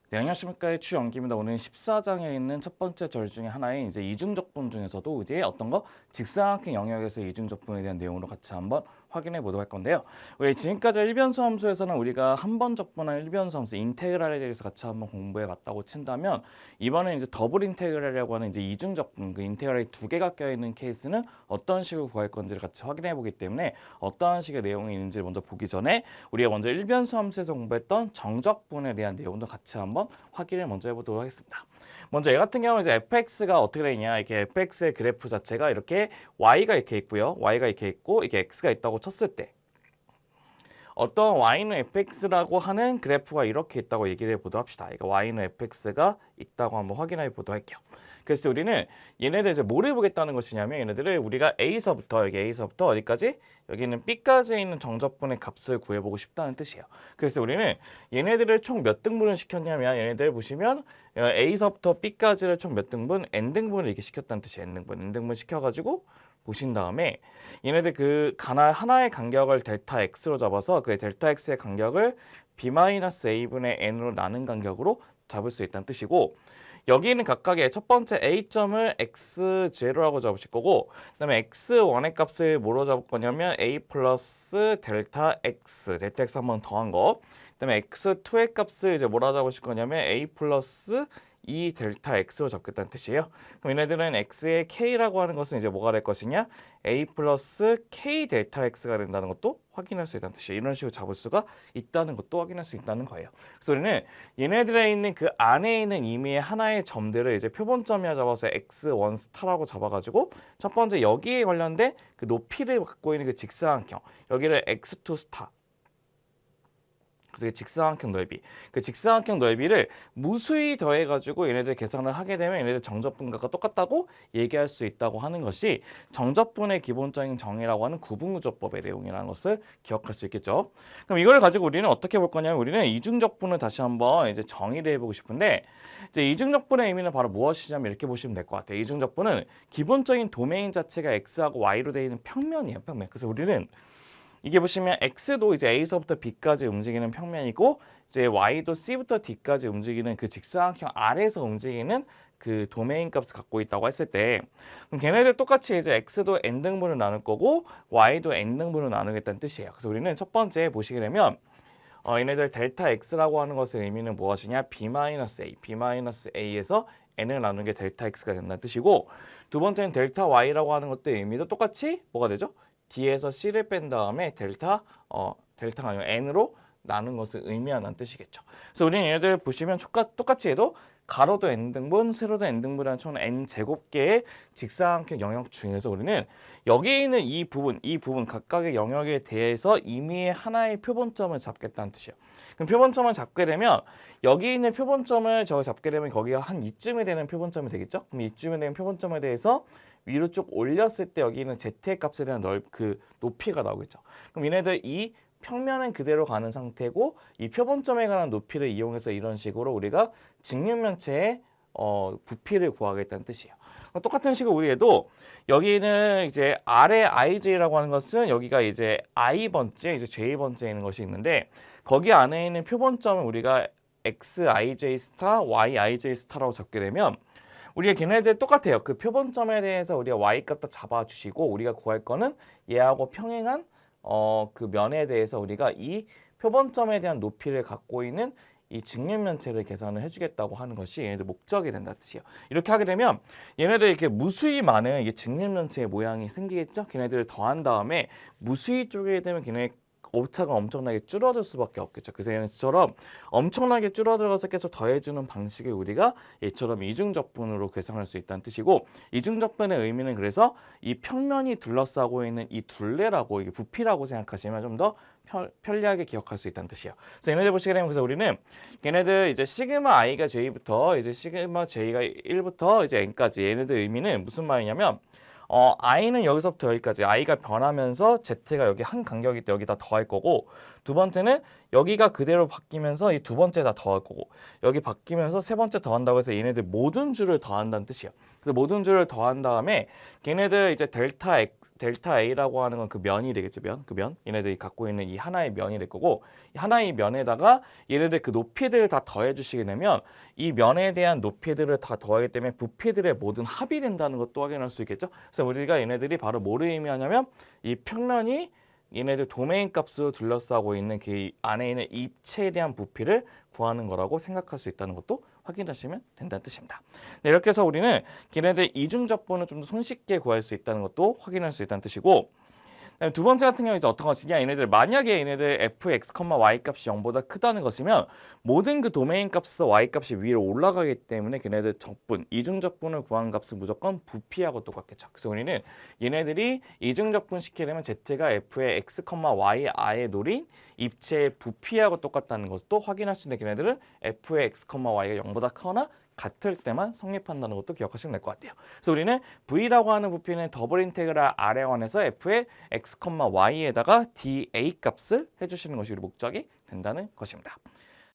네, 안녕하십니까. 추영기입니다. 오늘 14장에 있는 첫 번째 절 중에 하나인 이제 이중적분 중에서도 이제 어떤 거 직사각형 영역에서 이중적분에 대한 내용으로 같이 한번 확인해 보도록 할 건데요. 우리 지금까지 일변수 함수에서는 우리가 한 번 적분한 일변수 함수 인테그랄에 대해서 같이 한번 공부해 봤다고 친다면 이번에 이제 더블 인테그랄이라고 하는 이제 이중적분 그 인테그랄이 두 개가 껴 있는 케이스는 어떤 식으로 구할 건지를 같이 확인해 보기 때문에 어떠한 식의 내용이 있는지 먼저 보기 전에 우리가 먼저 일변수 함수에서 공부했던 정적분에 대한 내용도 같이 한번 확인을 먼저 해보도록 하겠습니다. 먼저 얘 같은 경우는 이제 fx가 어떻게 되냐, 이렇게 fx의 그래프 자체가 이렇게 y가 이렇게 있고요, y가 이렇게 있고 이게 x가 있다고 쳤을 때 어떤 y는 fx라고 하는 그래프가 이렇게 있다고 얘기를 해보도록 합시다. 이거 y는 fx가 있다고 한번 확인해 보도록 할게요. 그래서 우리는 얘네들 이제 뭘 해보겠다는 것이냐면 얘네들을 우리가 A서부터 여기 A서부터 어디까지? 여기는 B까지 있는 정적분의 값을 구해보고 싶다는 뜻이에요. 그래서 우리는 얘네들을 총 몇 등분을 시켰냐면 얘네들 보시면 A서부터 B까지를 총 몇 등분? N등분을 이렇게 시켰다는 뜻이에요. N등분 시켜가지고 보신 다음에 얘네들 그 하나의 간격을 델타 x로 잡아서 그 델타 x의 간격을 b-a분의 n으로 나눈 간격으로 잡을 수 있다는 뜻이고, 여기는 각각의 첫 번째 a점을 x0라고 잡으실 거고, 그다음에 x1의 값을 뭐로 잡을 거냐면 a 플러스 델타 x 한번 더한 거, 그다음에 x2의 값을 이제 뭐라 잡으실 거냐면 a 플러스 2 델타 x로 잡겠다는 뜻이에요. 그럼 얘네들은 x의 k라고 하는 것은 이제 뭐가 될 것이냐? a 플러스 k 델타 x가 된다는 것도 확인할 수 있다는 뜻이에요. 이런 식으로 잡을 수가 있다는 것도 확인할 수 있다는 거예요. 그래서 우리는 얘네들에 있는 그 안에 있는 이미의 하나의 점들을 이제 표본점이라 잡아서 x1 스타라고 잡아가지고 첫 번째 여기에 관련된 그 높이를 갖고 있는 그 직사각형 여기를 x2 스타, 그래서 직사각형 넓이, 그 직사각형 넓이를 무수히 더해가지고 얘네들 계산을 하게 되면 얘네들 정적분과 똑같다고 얘기할 수 있다고 하는 것이 정적분의 기본적인 정의라고 하는 구분구조법의 내용이라는 것을 기억할 수 있겠죠. 그럼 이걸 가지고 우리는 어떻게 볼 거냐면 우리는 이중적분을 다시 한번 이제 정의를 해보고 싶은데, 이제 이중적분의 의미는 바로 무엇이냐면 이렇게 보시면 될 것 같아요. 이중적분은 기본적인 도메인 자체가 x하고 y로 되어 있는 평면이에요, 평면. 그래서 우리는 이게 보시면 x도 이제 a서부터 b까지 움직이는 평면이고 이제 y도 c부터 d까지 움직이는 그 직사각형 아래에서 움직이는 그 도메인 값을 갖고 있다고 했을 때, 그럼 걔네들 똑같이 이제 x도 n등분을 나눌 거고 y도 n등분을 나누겠다는 뜻이에요. 그래서 우리는 첫 번째 보시게 되면 얘네들 델타 x라고 하는 것의 의미는 무엇이냐? b-a에서 n을 나누는 게 델타 x가 된다는 뜻이고, 두 번째는 델타 y라고 하는 것의 의미도 똑같이 뭐가 되죠? D에서 C를 뺀 다음에 델타가 아니고 N으로 나눈 것을 의미하는 뜻이겠죠. 그래서 우리는 얘네들 보시면 똑같이 해도 가로도 N등분, 세로도 N등분이라는 총 N제곱개의 직사각형 영역 중에서 우리는 여기 있는 이 부분 각각의 영역에 대해서 임의의 하나의 표본점을 잡겠다는 뜻이에요. 그럼 표본점을 잡게 되면 여기 있는 표본점을 잡게 되면 거기가 한 이쯤에 되는 표본점이 되겠죠. 그럼 이쯤에 되는 표본점에 대해서 위로 쭉 올렸을 때 여기 있는 z의 값에 대한 그 높이가 나오겠죠. 그럼 얘네들 이 평면은 그대로 가는 상태고 이 표본점에 관한 높이를 이용해서 이런 식으로 우리가 직육면체의 부피를 구하겠다는 뜻이에요. 똑같은 식으로 우리에도 여기는 이제 아래 ij라고 하는 것은 여기가 이제 i번째, 이제 j번째에 있는 것이 있는데 거기 안에 있는 표본점을 우리가 xij 스타, yij 스타라고 잡게 되면 우리가 걔네들 똑같아요. 그 표본점에 대해서 우리가 y값도 잡아주시고 우리가 구할 거는 얘하고 평행한 그 면에 대해서 우리가 이 표본점에 대한 높이를 갖고 있는 이 직육면체를 계산을 해주겠다고 하는 것이 얘네들 목적이 된다는 뜻이에요. 이렇게 하게 되면 얘네들 이렇게 무수히 많은 이게 직육면체의 모양이 생기겠죠. 걔네들을 더한 다음에 무수히 쪼개게 되면 걔네 오차가 엄청나게 줄어들 수밖에 없겠죠. 그래서 얘네처럼 엄청나게 줄어들어서 계속 더해주는 방식을 우리가 얘처럼 이중적분으로 계산할 수 있다는 뜻이고, 이중적분의 의미는 그래서 이 평면이 둘러싸고 있는 이 둘레라고, 이게 부피라고 생각하시면 좀 더 편리하게 기억할 수 있다는 뜻이에요. 그래서 얘네들 보시게 되면 그래서 우리는 걔네들 이제 시그마 i가 j부터 이제 시그마 j가 1부터 이제 n까지 얘네들 의미는 무슨 말이냐면 i는 여기서부터 여기까지 i가 변하면서 z가 여기 한 간격일 때 여기다 더할 거고, 두 번째는 여기가 그대로 바뀌면서 이 두 번째 다 더할 거고, 여기 바뀌면서 세 번째 더한다고 해서 얘네들 모든 줄을 더한다는 뜻이에요. 그래서 모든 줄을 더한 다음에 걔네들 이제 델타 델타 A라고 하는 건 그 면이 되겠죠. 그 면. 얘네들이 갖고 있는 이 하나의 면이 될 거고 이 하나의 면에다가 얘네들 그 높이들을 다 더해 주시게 되면 이 면에 대한 높이들을 다 더하기 때문에 부피들의 모든 합이 된다는 것도 확인할 수 있겠죠. 그래서 우리가 얘네들이 바로 뭐를 의미하냐면 이 평면이 얘네들 도메인 값으로 둘러싸고 있는 그 안에 있는 입체에 대한 부피를 구하는 거라고 생각할 수 있다는 것도 확인하시면 된다는 뜻입니다. 네, 이렇게 해서 우리는 걔네들 이중적분을 좀 더 손쉽게 구할 수 있다는 것도 확인할 수 있다는 뜻이고 두 번째 같은 경우에 이제 어떤 것이냐 얘네들 만약에 얘네들 fx, y 값이 0보다 크다는 것이면 모든 그 도메인 값에서 y 값이 위로 올라가기 때문에 걔네들 적분, 이중적분을 구한 값은 무조건 부피하고 똑같겠죠. 그래서 우리는 얘네들이 이중적분 시키게 되면 z가 f의 x, y 아에 노린 입체의 부피하고 똑같다는 것도 확인할 수 있는데 걔네들은 f의 x, y가 0보다 크거나 같을 때만 성립한다는 것도 기억하시면 될 것 같아요. 그래서 우리는 V라고 하는 부피는 더블 인테그랄 아래원에서 F의 x, y에다가 dA 값을 해주시는 것이 우리 목적이 된다는 것입니다.